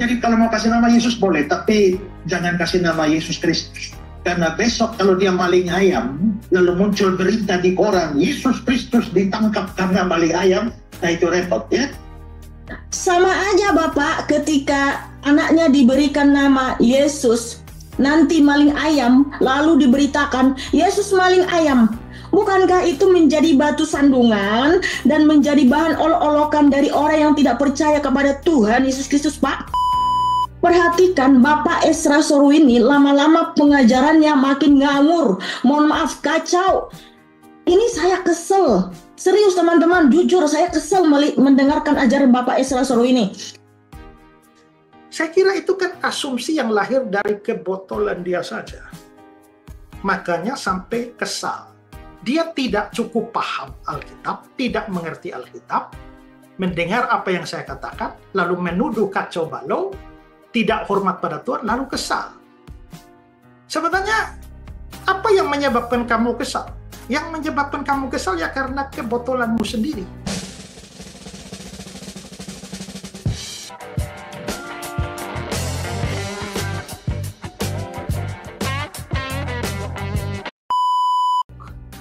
Jadi kalau mau kasih nama Yesus boleh, tapi jangan kasih nama Yesus Kristus. Karena besok kalau dia maling ayam, lalu muncul berita di koran, Yesus Kristus ditangkap karena maling ayam, nah itu repot ya. Sama aja Bapak ketika anaknya diberikan nama Yesus, nanti maling ayam, lalu diberitakan Yesus maling ayam. Bukankah itu menjadi batu sandungan dan menjadi bahan olok-olokan dari orang yang tidak percaya kepada Tuhan Yesus Kristus, Pak? Perhatikan Bapak Ezra Soru ini lama-lama pengajarannya makin ngawur. Mohon maaf, kacau. Ini saya kesel. Serius teman-teman, jujur saya kesel mendengarkan ajaran Bapak Ezra Soru ini. Saya kira itu kan asumsi yang lahir dari kebotolan dia saja. Makanya sampai kesal. Dia tidak cukup paham Alkitab, tidak mengerti Alkitab, mendengar apa yang saya katakan, lalu menuduh kacau balau, tidak hormat pada Tuhan, lalu kesal. Sebenarnya, apa yang menyebabkan kamu kesal? Yang menyebabkan kamu kesal ya karena kebotolanmu sendiri.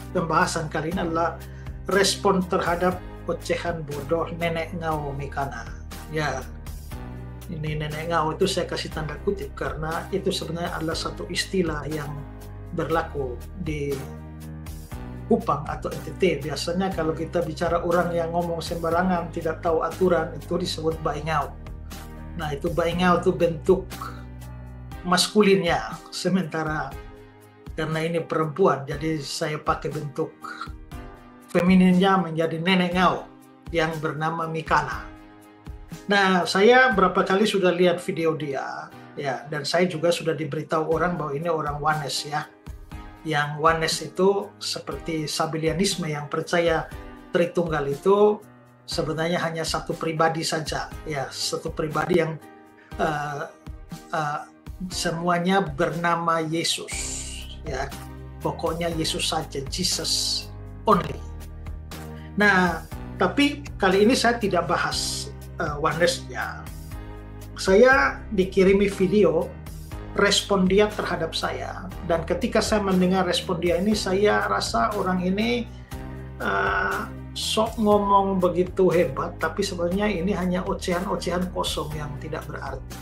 Pembahasan kali ini adalah respon terhadap ocehan bodoh nenek ngau Mikana. Ya, ini nenek ngau itu saya kasih tanda kutip karena itu sebenarnya adalah satu istilah yang berlaku di Kupang atau NTT. Biasanya kalau kita bicara orang yang ngomong sembarangan, tidak tahu aturan, itu disebut baingau. Nah, itu baingau itu bentuk maskulinnya, sementara karena ini perempuan, jadi saya pakai bentuk femininnya menjadi nenek ngau yang bernama Mikana. Nah, saya berapa kali sudah lihat video dia, ya, dan saya juga sudah diberitahu orang bahwa ini orang Wanes ya. Yang Wanes itu seperti Sabilianisme yang percaya Tritunggal itu sebenarnya hanya satu pribadi saja, ya, satu pribadi yang semuanya bernama Yesus. Ya, pokoknya Yesus saja, Jesus only. Nah, tapi kali ini saya tidak bahas Oneness-nya. Saya dikirimi video respon dia terhadap saya, dan ketika saya mendengar respon dia ini, saya rasa orang ini sok ngomong begitu hebat, tapi sebenarnya ini hanya ocehan-ocehan kosong yang tidak berarti.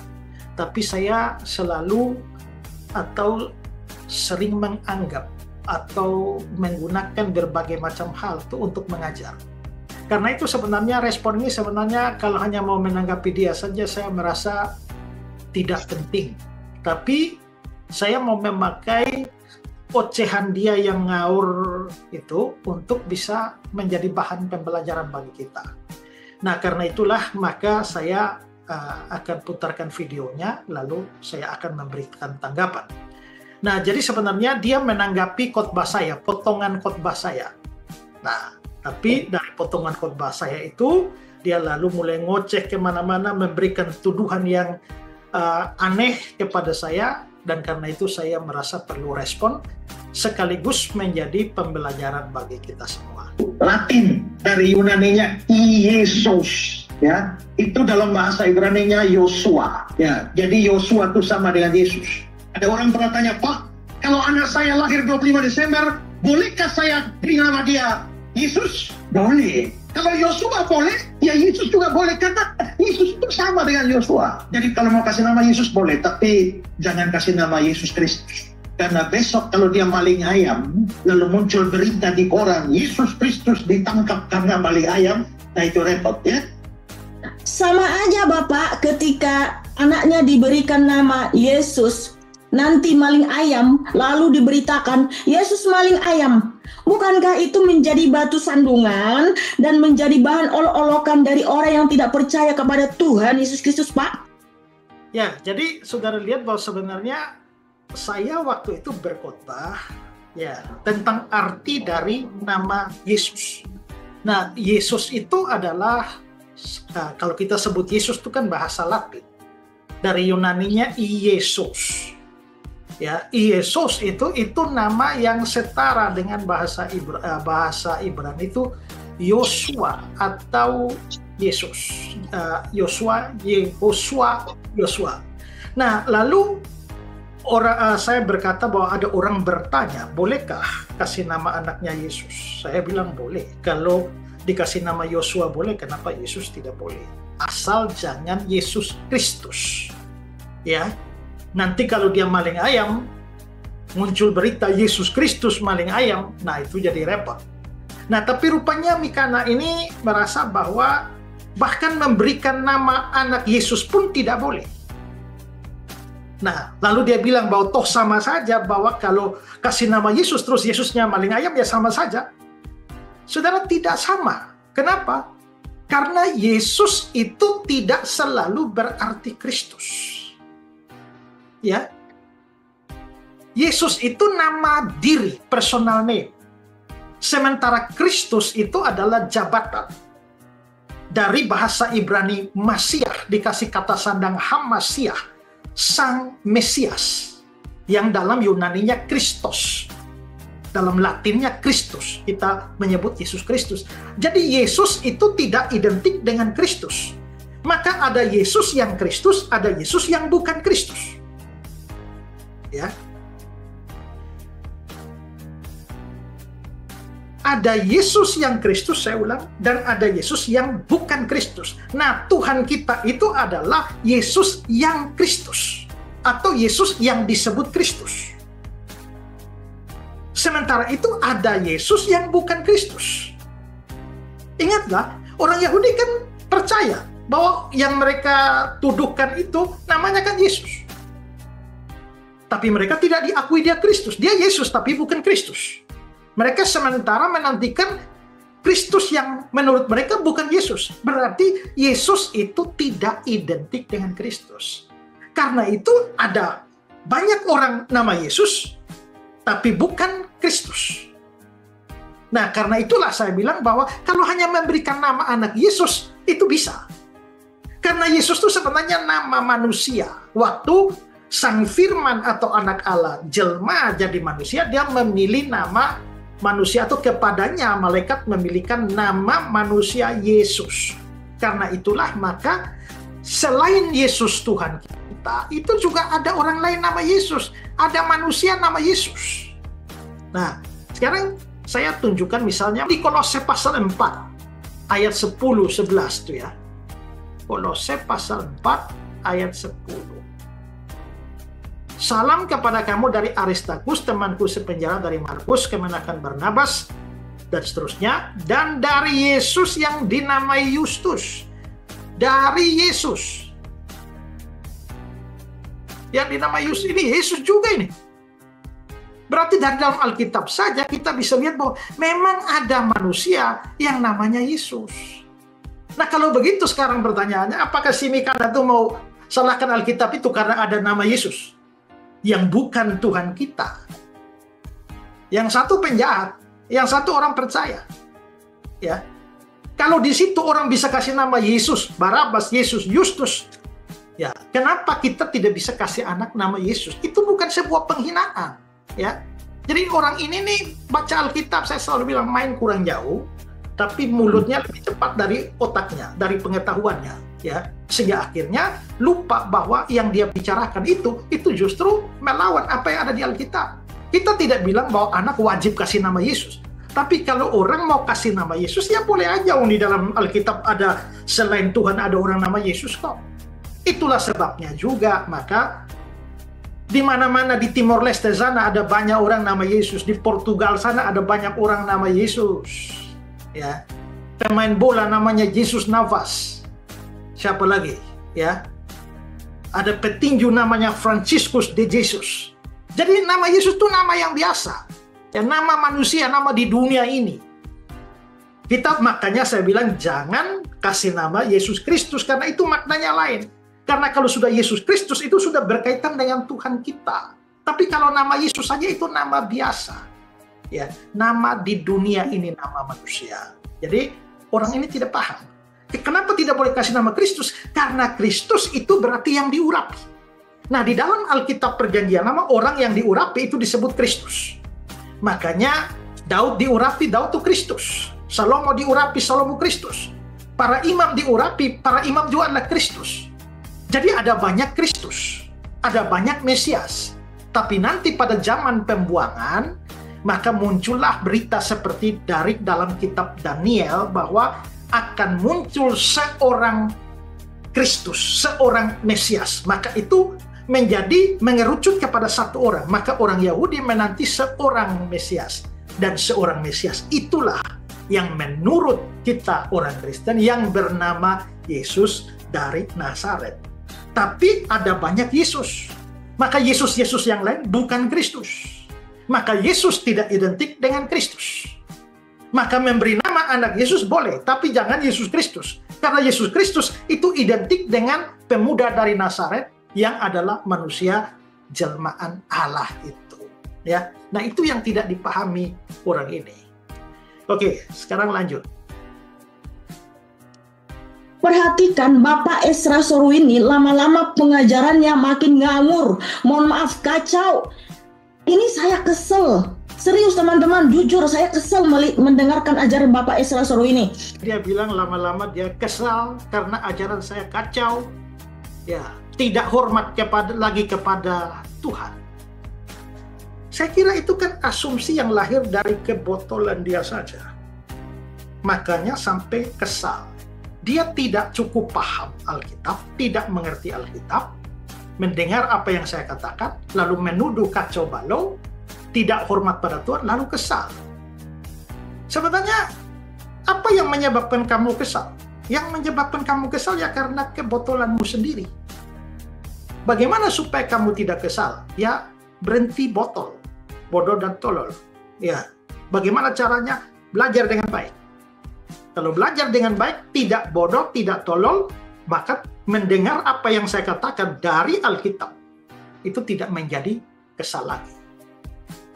Tapi saya selalu atau sering menganggap atau menggunakan berbagai macam hal itu untuk mengajar. Karena itu sebenarnya respon ini sebenarnya kalau hanya mau menanggapi dia saja saya merasa tidak penting. Tapi saya mau memakai ocehan dia yang ngawur itu untuk bisa menjadi bahan pembelajaran bagi kita. Nah, karena itulah maka saya akan putarkan videonya, lalu saya akan memberikan tanggapan. Nah, jadi sebenarnya dia menanggapi khotbah saya, potongan khotbah saya. Nah, tapi dari potongan khotbah saya itu, dia lalu mulai ngoceh kemana-mana, memberikan tuduhan yang aneh kepada saya, dan karena itu saya merasa perlu respon, sekaligus menjadi pembelajaran bagi kita semua. Latin dari Yunaninya Yesus, ya, itu dalam bahasa Ibrani-nya Yosua, ya. Jadi Yosua itu sama dengan Yesus. Ada orang pernah tanya, Pak, kalau anak saya lahir 25 Desember, bolehkah saya beri nama dia Yesus? Boleh. Kalau Yosua boleh, ya Yesus juga boleh, karena Yesus itu sama dengan Yosua. Jadi kalau mau kasih nama Yesus boleh, tapi jangan kasih nama Yesus Kristus. Karena besok kalau dia maling ayam, lalu muncul berita di koran, Yesus Kristus ditangkap karena maling ayam, nah itu repot ya. Sama aja Bapak ketika anaknya diberikan nama Yesus, nanti maling ayam, lalu diberitakan Yesus maling ayam. Bukankah itu menjadi batu sandungan dan menjadi bahan olok-olokan dari orang yang tidak percaya kepada Tuhan Yesus Kristus, Pak? Ya, jadi saudara lihat bahwa sebenarnya saya waktu itu berkhotbah ya tentang arti dari nama Yesus. Nah, Yesus itu adalah kalau kita sebut Yesus itu kan bahasa Latin. Dari Yunaninya Iesus. Ya, Yesus itu nama yang setara dengan bahasa Ibrani itu Yosua atau Yesus. Yosua, Yehosua, Yosua. Nah, lalu saya berkata bahwa ada orang bertanya, bolehkah kasih nama anaknya Yesus? Saya bilang boleh. Kalau dikasih nama Yosua boleh, kenapa Yesus tidak boleh? Asal jangan Yesus Kristus. Ya, nanti kalau dia maling ayam, muncul berita Yesus Kristus maling ayam, nah itu jadi repot. Nah, tapi rupanya Mikana ini merasa bahwa bahkan memberikan nama anak Yesus pun tidak boleh. Nah, lalu dia bilang bahwa toh sama saja, bahwa kalau kasih nama Yesus terus Yesusnya maling ayam, ya sama saja. Saudara, tidak sama. Kenapa? Karena Yesus itu tidak selalu berarti Kristus. Ya, Yesus itu nama diri, personal name. Sementara Kristus itu adalah jabatan. Dari bahasa Ibrani Masiah, dikasih kata sandang Hamasiah, Sang Mesias, yang dalam Yunaninya Kristos, dalam Latinnya Kristus, kita menyebut Yesus Kristus. Jadi Yesus itu tidak identik dengan Kristus. Maka ada Yesus yang Kristus, ada Yesus yang bukan Kristus. Ya, ada Yesus yang Kristus, saya ulang, dan ada Yesus yang bukan Kristus. Nah, Tuhan kita itu adalah Yesus yang Kristus, atau Yesus yang disebut Kristus. Sementara itu ada Yesus yang bukan Kristus. Ingatlah, orang Yahudi kan percaya bahwa yang mereka tuduhkan itu namanya kan Yesus. Tapi mereka tidak diakui dia Kristus. Dia Yesus tapi bukan Kristus. Mereka sementara menantikan Kristus yang menurut mereka bukan Yesus. Berarti Yesus itu tidak identik dengan Kristus. Karena itu ada banyak orang nama Yesus, tapi bukan Kristus. Nah, karena itulah saya bilang bahwa kalau hanya memberikan nama anak Yesus, itu bisa. Karena Yesus itu sebenarnya nama manusia. Waktu Sang Firman atau anak Allah jelma jadi manusia, dia memilih nama manusia, atau kepadanya malaikat memilihkan nama manusia Yesus. Karena itulah maka selain Yesus Tuhan kita, itu juga ada orang lain nama Yesus, ada manusia nama Yesus. Nah, sekarang saya tunjukkan misalnya di Kolose pasal 4 ayat 10-11 itu ya. Kolose pasal 4 ayat 10. Salam kepada kamu dari Aristarkus, temanku sepenjara, dari Markus, kemenakan Barnabas, dan seterusnya, dan dari Yesus yang dinamai Justus. Dari Yesus yang dinamai Justus, ini Yesus juga ini. Berarti dari dalam Alkitab saja kita bisa lihat bahwa memang ada manusia yang namanya Yesus. Nah, kalau begitu sekarang pertanyaannya, apakah si Mikana itu mau salahkan Alkitab itu karena ada nama Yesus yang bukan Tuhan kita? Yang satu penjahat, yang satu orang percaya. Ya, kalau di situ orang bisa kasih nama Yesus, Barabas, Yesus, Justus, ya, kenapa kita tidak bisa kasih anak nama Yesus? Itu bukan sebuah penghinaan, ya. Jadi orang ini nih baca Alkitab, saya selalu bilang main kurang jauh, tapi mulutnya lebih cepat dari otaknya, dari pengetahuannya. Ya, sehingga akhirnya lupa bahwa yang dia bicarakan itu justru melawan apa yang ada di Alkitab. Kita tidak bilang bahwa anak wajib kasih nama Yesus, tapi kalau orang mau kasih nama Yesus, ya boleh aja. Di dalam Alkitab ada selain Tuhan ada orang nama Yesus kok. Itulah sebabnya juga maka di mana-mana di Timor Leste sana ada banyak orang nama Yesus, di Portugal sana ada banyak orang nama Yesus. Ya, pemain bola namanya Jesus Navas. Siapa lagi? Ya, ada petinju namanya Franciscus de Jesus. Jadi nama Yesus itu nama yang biasa, ya, nama manusia, nama di dunia ini. Makanya saya bilang jangan kasih nama Yesus Kristus karena itu maknanya lain. Karena kalau sudah Yesus Kristus itu sudah berkaitan dengan Tuhan kita. Tapi kalau nama Yesus saja itu nama biasa, ya, nama di dunia ini, nama manusia. Jadi orang ini tidak paham. Kenapa tidak boleh kasih nama Kristus? Karena Kristus itu berarti yang diurapi. Nah, di dalam Alkitab Perjanjian Lama, orang yang diurapi itu disebut Kristus. Makanya Daud diurapi, Daud itu Kristus. Salomo diurapi, Salomo Kristus. Para imam diurapi, para imam juga adalah Kristus. Jadi ada banyak Kristus, ada banyak Mesias. Tapi nanti pada zaman pembuangan, maka muncullah berita seperti dari dalam kitab Daniel bahwa akan muncul seorang Kristus, seorang Mesias. Maka itu menjadi mengerucut kepada satu orang. Maka orang Yahudi menanti seorang Mesias. Dan seorang Mesias itulah yang menurut kita orang Kristen yang bernama Yesus dari Nazaret. Tapi ada banyak Yesus. Maka Yesus-Yesus yang lain bukan Kristus. Maka Yesus tidak identik dengan Kristus. Maka memberi nama anak Yesus boleh, tapi jangan Yesus Kristus. Karena Yesus Kristus itu identik dengan pemuda dari Nazaret yang adalah manusia jelmaan Allah itu. Ya, nah itu yang tidak dipahami orang ini. Oke, sekarang lanjut. Perhatikan Bapak Esra Soru ini lama-lama pengajarannya makin ngawur. Mohon maaf, kacau. Ini saya kesel. Serius teman-teman, jujur saya kesel mendengarkan ajaran Bapak Esra Soru ini. Dia bilang lama-lama dia kesal karena ajaran saya kacau. Ya, tidak hormat lagi kepada Tuhan. Saya kira itu kan asumsi yang lahir dari kebotolan dia saja. Makanya sampai kesal. Dia tidak cukup paham Alkitab, tidak mengerti Alkitab, mendengar apa yang saya katakan, lalu menuduh kacau balau, tidak hormat pada Tuhan, lalu kesal. Sebenarnya, apa yang menyebabkan kamu kesal? Yang menyebabkan kamu kesal ya karena kebotolanmu sendiri. Bagaimana supaya kamu tidak kesal? Ya, berhenti botol, bodoh dan tolol. Ya, bagaimana caranya? Belajar dengan baik. Kalau belajar dengan baik, tidak bodoh, tidak tolol, maka mendengar apa yang saya katakan dari Alkitab, itu tidak menjadi kesal lagi.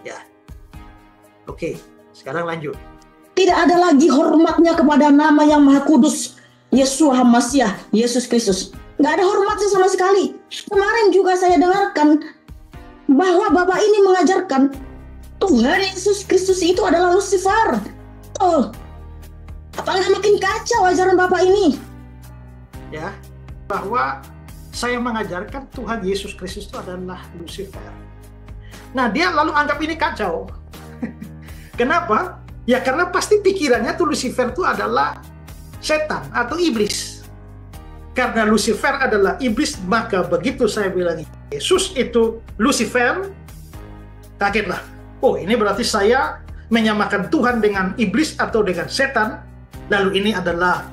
Ya, oke, sekarang lanjut. Tidak ada lagi hormatnya kepada nama yang Maha Kudus, Yeshua HaMashiach, Yesus Kristus. Nggak ada hormatnya sama sekali. Kemarin juga saya dengarkan bahwa Bapak ini mengajarkan Tuhan Yesus Kristus itu adalah Lucifer. Oh, apakah makin kacau ajaran Bapak ini? Ya, bahwa saya mengajarkan Tuhan Yesus Kristus itu adalah Lucifer. Nah, dia lalu anggap ini kacau. Kenapa? Ya karena pasti pikirannya tuh Lucifer itu adalah setan atau iblis. Karena Lucifer adalah iblis, maka begitu saya bilang Yesus itu Lucifer, kagetlah. Oh, ini berarti saya menyamakan Tuhan dengan iblis atau dengan setan. Lalu ini adalah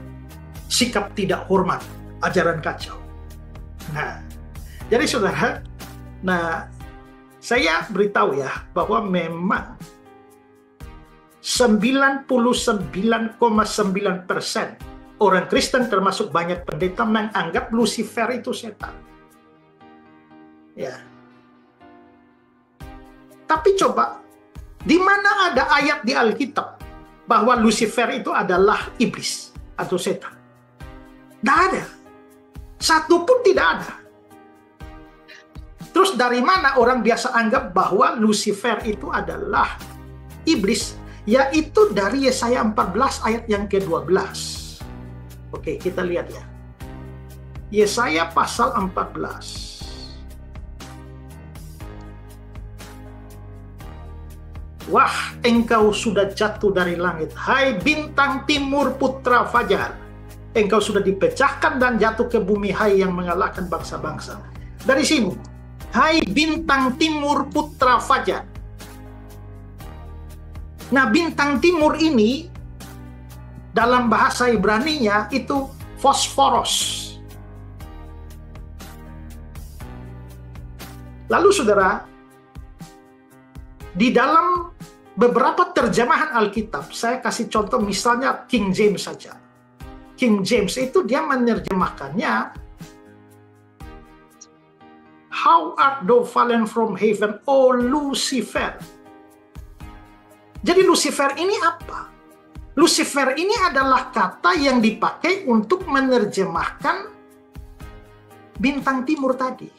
sikap tidak hormat, ajaran kacau. Nah, jadi saudara, saya beritahu ya bahwa memang 99,9% orang Kristen termasuk banyak pendeta menganggap Lucifer itu setan. Ya. Tapi coba, di mana ada ayat di Alkitab bahwa Lucifer itu adalah iblis atau setan? Tidak ada. Satu pun tidak ada. Terus dari mana orang biasa anggap bahwa Lucifer itu adalah iblis? Yaitu dari Yesaya 14 ayat yang ke-12. Oke, kita lihat ya. Yesaya pasal 14. Wah, engkau sudah jatuh dari langit, hai bintang timur putra fajar. Engkau sudah dipecahkan dan jatuh ke bumi, hai yang mengalahkan bangsa-bangsa. Dari sini, hai bintang timur putra fajar. Nah, bintang timur ini dalam bahasa Ibrani-nya itu fosforos. Lalu saudara, di dalam beberapa terjemahan Alkitab, saya kasih contoh misalnya King James saja. King James itu dia menerjemahkannya, How art thou fallen from heaven, O Lucifer. Jadi Lucifer ini apa? Lucifer ini adalah kata yang dipakai untuk menerjemahkan bintang timur tadi.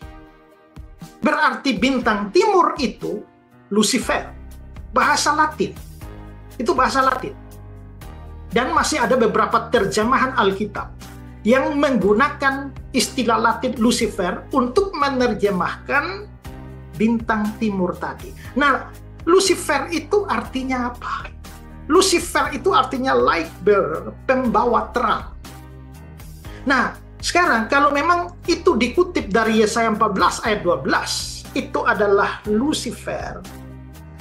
Berarti bintang timur itu Lucifer, bahasa Latin. Itu bahasa Latin. Dan masih ada beberapa terjemahan Alkitab yang menggunakan istilah Latin Lucifer untuk menerjemahkan bintang timur tadi. Nah, Lucifer itu artinya apa? Lucifer itu artinya light bearer, pembawa terang. Nah, sekarang kalau memang itu dikutip dari Yesaya 14 ayat 12, itu adalah Lucifer.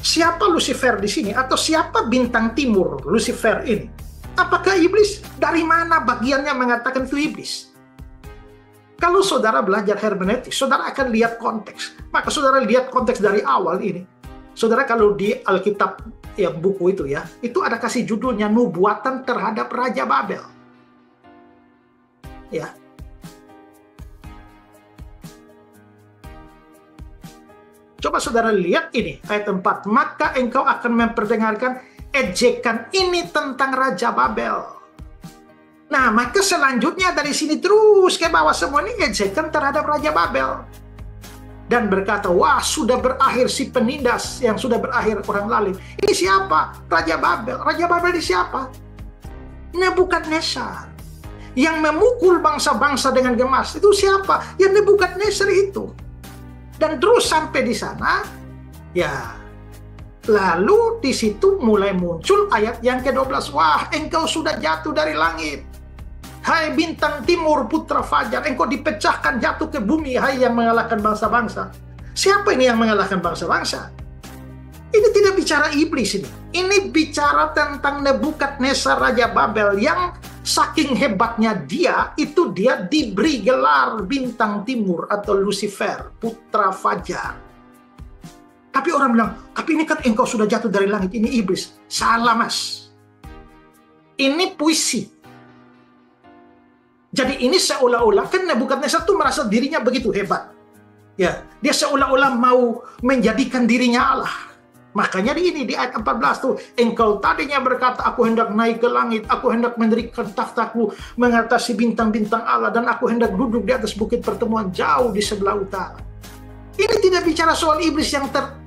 Siapa Lucifer di sini? Atau siapa bintang timur Lucifer ini? Apakah iblis? Dari mana bagiannya mengatakan itu iblis? Kalau saudara belajar hermeneutik, saudara akan lihat konteks. Maka saudara lihat konteks dari awal ini. Saudara kalau di Alkitab, ya buku itu ya, itu ada kasih judulnya Nubuatan terhadap Raja Babel. Ya. Coba saudara lihat ini, ayat 4. Maka engkau akan memperdengarkan ejekan ini tentang Raja Babel. Nah, maka selanjutnya dari sini terus ke bawah semua ini ejekan terhadap Raja Babel. Dan berkata, wah sudah berakhir si penindas yang sudah berakhir orang lalim. Ini siapa? Raja Babel. Raja Babel ini siapa? Nebukadnezar. Yang memukul bangsa-bangsa dengan gemas. Itu siapa? Ya Nebukadnezar itu. Dan terus sampai di sana, ya. Lalu di situ mulai muncul ayat yang ke-12. Wah, engkau sudah jatuh dari langit. Hai bintang timur putra fajar, engkau dipecahkan jatuh ke bumi, hai yang mengalahkan bangsa-bangsa. Siapa ini yang mengalahkan bangsa-bangsa? Ini tidak bicara iblis ini. Ini bicara tentang Nebukadnezar Raja Babel yang saking hebatnya dia, itu dia diberi gelar bintang timur atau Lucifer, putra fajar. Tapi orang bilang, tapi ini kan engkau sudah jatuh dari langit, ini iblis. Salah mas. Ini puisi. Jadi ini seolah-olah kan Nebukadnezar tuh merasa dirinya begitu hebat. Ya, dia seolah-olah mau menjadikan dirinya Allah. Makanya di ayat 14 tuh, engkau tadinya berkata, aku hendak naik ke langit, aku hendak mendirikan takhtaku mengatasi bintang-bintang Allah, dan aku hendak duduk di atas bukit pertemuan jauh di sebelah utara. Ini tidak bicara soal iblis yang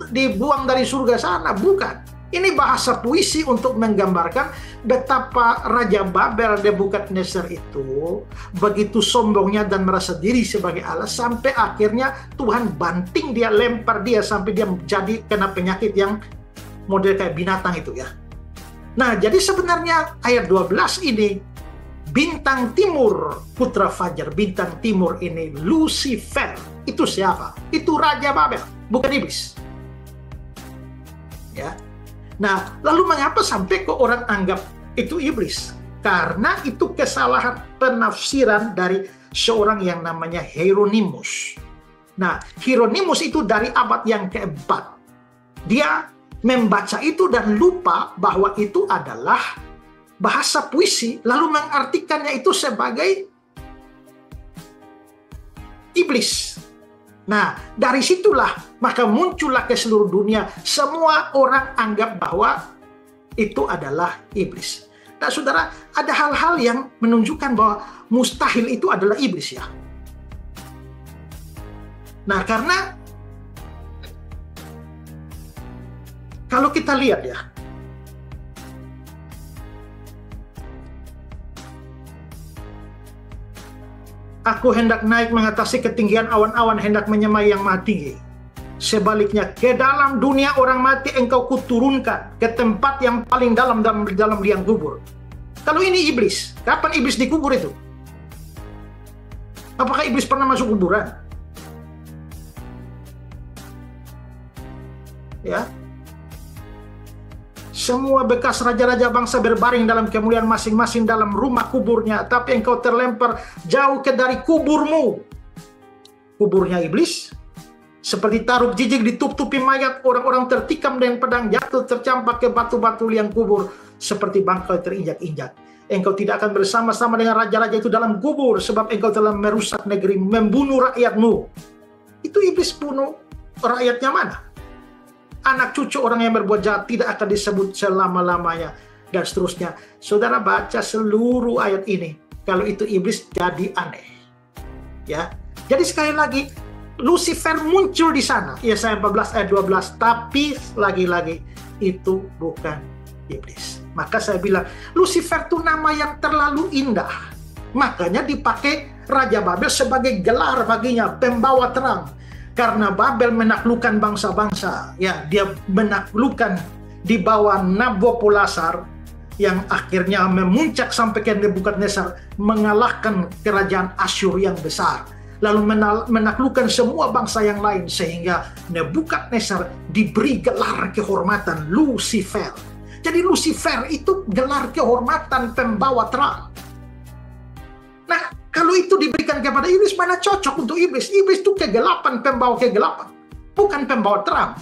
dibuang dari surga sana, bukan. Ini bahasa puisi untuk menggambarkan betapa Raja Babel Nebukadnezar itu begitu sombongnya dan merasa diri sebagai Allah sampai akhirnya Tuhan banting dia, lempar dia sampai dia jadi kena penyakit yang model kayak binatang itu ya. Nah, jadi sebenarnya ayat 12 ini bintang timur putra fajar, bintang timur ini Lucifer. Itu siapa? Itu Raja Babel, bukan iblis. Ya. Nah, lalu mengapa sampai kok orang anggap itu iblis? Karena itu kesalahan penafsiran dari seorang yang namanya Hieronymus. Nah, Hieronymus itu dari abad yang keempat. Dia membaca itu dan lupa bahwa itu adalah bahasa puisi, lalu mengartikannya itu sebagai iblis. Nah, dari situlah maka muncullah ke seluruh dunia, semua orang anggap bahwa itu adalah iblis. Nah, saudara, ada hal-hal yang menunjukkan bahwa mustahil itu adalah iblis ya. Nah, karena kalau kita lihat ya, aku hendak naik mengatasi ketinggian awan-awan, hendak menyamai yang maha tinggi. Sebaliknya, ke dalam dunia orang mati engkau kuturunkan, ke tempat yang paling dalam liang kubur. Kalau ini iblis, kapan iblis dikubur itu? Apakah iblis pernah masuk kuburan? Ya. Semua bekas raja-raja bangsa berbaring dalam kemuliaan masing-masing dalam rumah kuburnya, tapi engkau terlempar jauh dari kuburmu. Kuburnya iblis, seperti taruh jijik ditutupi mayat, orang-orang tertikam dengan pedang, jatuh tercampak ke batu-batu liang kubur, seperti bangkai terinjak-injak. Engkau tidak akan bersama-sama dengan raja-raja itu dalam kubur, sebab engkau telah merusak negeri, membunuh rakyatmu. Itu iblis bunuh rakyatnya mana? Anak cucu orang yang berbuat jahat tidak akan disebut selama-lamanya, dan seterusnya. Saudara baca seluruh ayat ini, kalau itu iblis jadi aneh. Ya, jadi sekali lagi Lucifer muncul di sana, Yesaya 14 ayat 12, tapi lagi-lagi itu bukan iblis. Maka saya bilang Lucifer itu nama yang terlalu indah. Makanya dipakai Raja Babel sebagai gelar baginya, pembawa terang. Karena Babel menaklukkan bangsa-bangsa, ya, dia menaklukkan di bawah Nabopolassar yang akhirnya memuncak sampai ke Nebukadnezar, mengalahkan kerajaan Asyur yang besar, lalu menaklukkan semua bangsa yang lain, sehingga Nebukadnezar diberi gelar kehormatan Lucifer. Jadi Lucifer itu gelar kehormatan pembawa terang. Nah, kalau itu diberikan kepada iblis, mana cocok untuk iblis? Iblis itu kegelapan, pembawa kegelapan, bukan pembawa terang.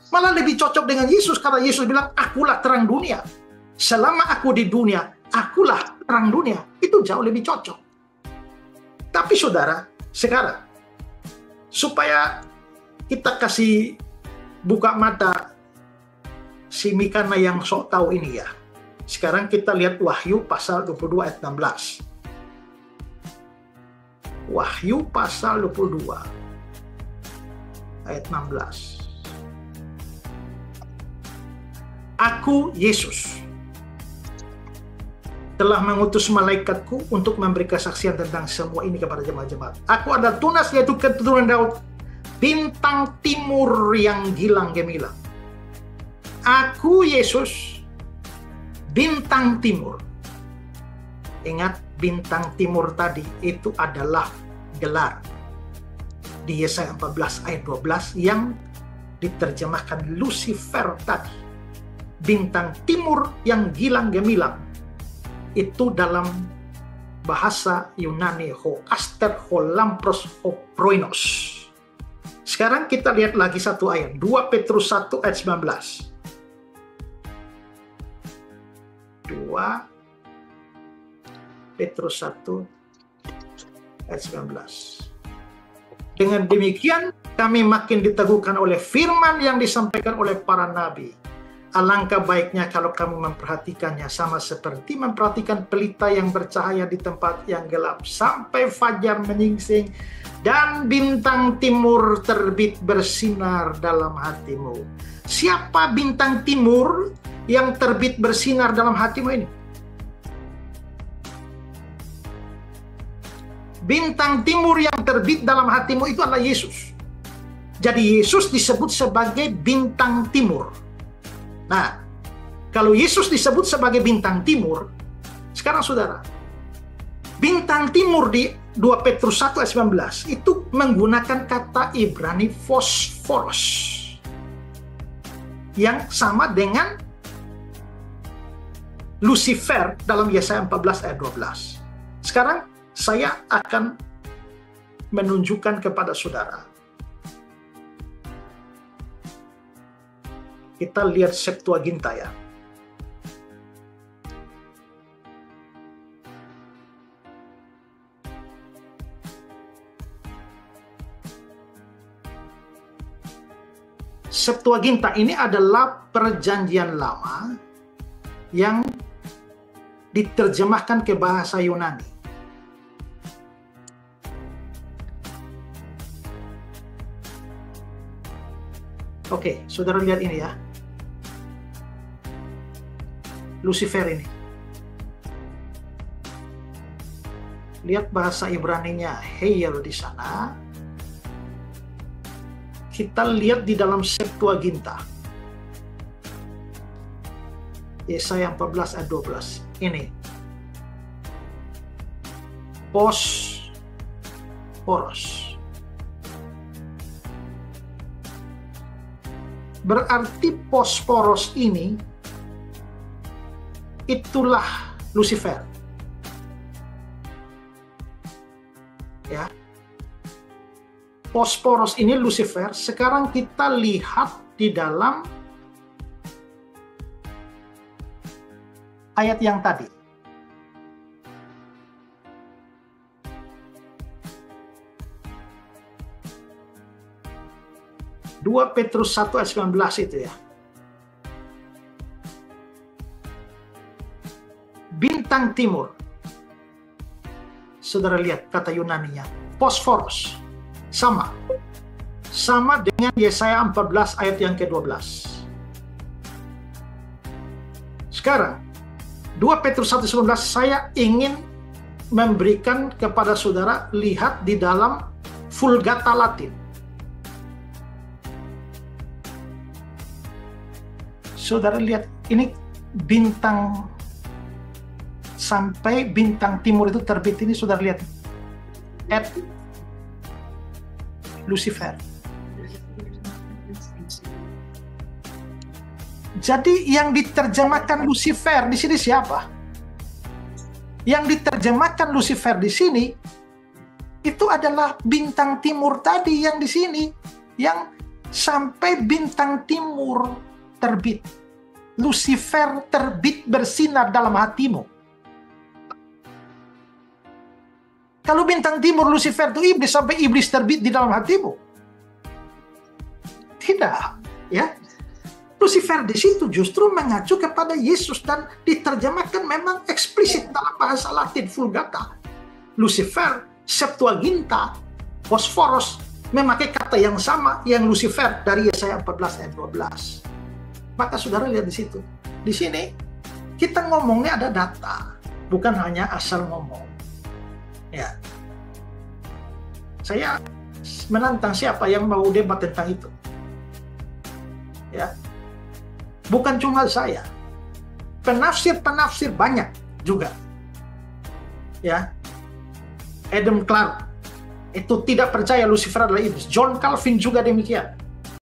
Malah lebih cocok dengan Yesus, karena Yesus bilang, akulah terang dunia. Selama aku di dunia, akulah terang dunia. Itu jauh lebih cocok. Tapi saudara, sekarang, supaya kita kasih buka mata si Mikana yang sok tahu ini ya. Sekarang kita lihat Wahyu pasal 22 ayat 16. Wahyu pasal 22 ayat 16. Aku, Yesus, telah mengutus malaikatku untuk memberi kesaksian tentang semua ini kepada jemaat-jemaat. Aku adalah tunas, yaitu keturunan Daud, bintang timur yang gilang gemilang. Aku, Yesus, bintang timur. Ingat, bintang timur tadi itu adalah gelar di Yesaya 14 ayat 12 yang diterjemahkan Lucifer tadi. Bintang timur yang gilang gemilang. Itu dalam bahasa Yunani ho aster ho lampros ho proinos. Sekarang kita lihat lagi satu ayat, 2 Petrus 1 ayat 19. 2 Petrus 1 ayat 19. Dengan demikian kami makin diteguhkan oleh firman yang disampaikan oleh para nabi. Alangkah baiknya kalau kamu memperhatikannya sama seperti memperhatikan pelita yang bercahaya di tempat yang gelap sampai fajar menyingsing dan bintang timur terbit bersinar dalam hatimu. Siapa bintang timur yang terbit bersinar dalam hatimu ini? Bintang timur yang terbit dalam hatimu itu adalah Yesus. Jadi Yesus disebut sebagai bintang timur. Nah, kalau Yesus disebut sebagai bintang timur, sekarang saudara, bintang timur di 2 Petrus 1 ayat 19 itu menggunakan kata Ibrani fosforos yang sama dengan Lucifer dalam Yesaya 14 ayat 12. Sekarang saya akan menunjukkan kepada saudara. Kita lihat Septuaginta ya. Septuaginta ini adalah perjanjian lama yang diterjemahkan ke bahasa Yunani. Oke, saudara lihat ini ya. Lucifer ini. Lihat bahasa Ibraninya Heil di sana. Kita lihat di dalam Septuaginta. Yesaya 14 ayat 12. Ini. Poros. Berarti posporos ini itulah Lucifer. Ya. Posporos ini Lucifer. Sekarang kita lihat di dalam ayat yang tadi. Dua Petrus 1 ayat 19 itu ya. Bintang timur. Saudara lihat kata Yunaninya. Fosforos. Sama dengan Yesaya 14 ayat yang ke-12. Sekarang 2 Petrus 1:19 saya ingin memberikan kepada saudara lihat di dalam Vulgata Latin. Saudara lihat, ini bintang sampai bintang timur itu terbit, ini saudara lihat. At Lucifer. Jadi yang diterjemahkan Lucifer di sini siapa? Yang diterjemahkan Lucifer di sini itu adalah bintang timur tadi yang di sini, yang sampai bintang timur terbit. Lucifer terbit bersinar dalam hatimu. Kalau bintang timur Lucifer itu iblis, sampai iblis terbit di dalam hatimu. Tidak, ya. Lucifer di situ justru mengacu kepada Yesus dan diterjemahkan memang eksplisit dalam bahasa Latin Vulgata. Lucifer, Septuaginta, Bosporos memakai kata yang sama yang Lucifer dari Yesaya 14 ayat 12. Maka saudara lihat di situ. Di sini kita ngomongnya ada data, bukan hanya asal ngomong. Ya. Saya menantang siapa yang mau debat tentang itu. Ya. Bukan cuma saya. Penafsir-penafsir banyak juga. Ya. Adam Clarke itu tidak percaya Lucifer adalah iblis. John Calvin juga demikian.